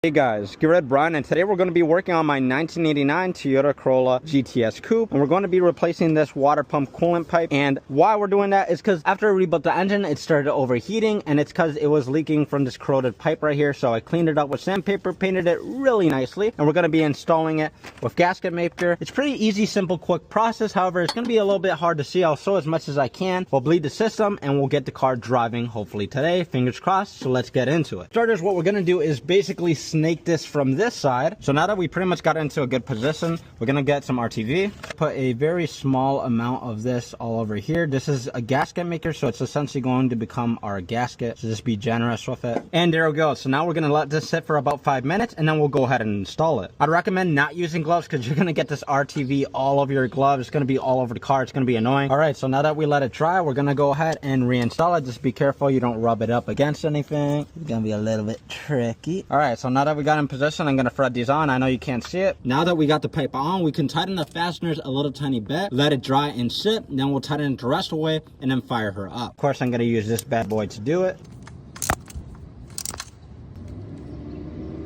Hey guys, Garrett Brian, and today we're going to be working on my 1989 Toyota Corolla GTS Coupe, and we're going to be replacing this water pump coolant pipe. And why we're doing that is because after I rebuilt the engine, it started overheating, and it's because it was leaking from this corroded pipe right here. So I cleaned it up with sandpaper, painted it really nicely, and we're going to be installing it with gasket maker. It's pretty easy, simple, quick process. However, it's going to be a little bit hard to see. I'll sew as much as I can. We'll bleed the system, and we'll get the car driving hopefully today. Fingers crossed. So let's get into it. Starters, what we're going to do is basically snake this from this side. So now that we pretty much got into a good position, we're gonna get some RTV, put a very small amount of this all over here. This is a gasket maker, so it's essentially going to become our gasket, so just be generous with it. And there we go. So now we're gonna let this sit for about 5 minutes, and then we'll go ahead and install it. I'd recommend not using gloves because you're gonna get this RTV all over your gloves. It's gonna be all over the car. It's gonna be annoying. All right, so now that we let it dry, we're gonna go ahead and reinstall it. Just be careful you don't rub it up against anything. It's gonna be a little bit tricky. All right, so now that we got in position, I'm gonna thread these on. I know you can't see it. Now that we got the pipe on, we can tighten the fasteners a little tiny bit, let it dry and sit, then we'll tighten it the rest away and then fire her up. Of course, I'm gonna use this bad boy to do it.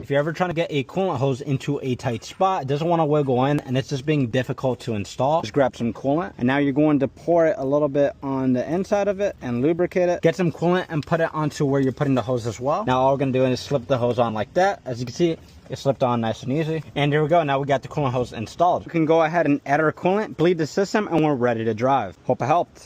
If you're ever trying to get a coolant hose into a tight spot, it doesn't want to wiggle in and it's just being difficult to install, just grab some coolant, and now you're going to pour it a little bit on the inside of it and lubricate it. Get some coolant and put it onto where you're putting the hose as well. Now all we're going to do is slip the hose on like that. As you can see, it slipped on nice and easy. And here we go. Now we got the coolant hose installed. We can go ahead and add our coolant, bleed the system, and we're ready to drive. Hope it helped.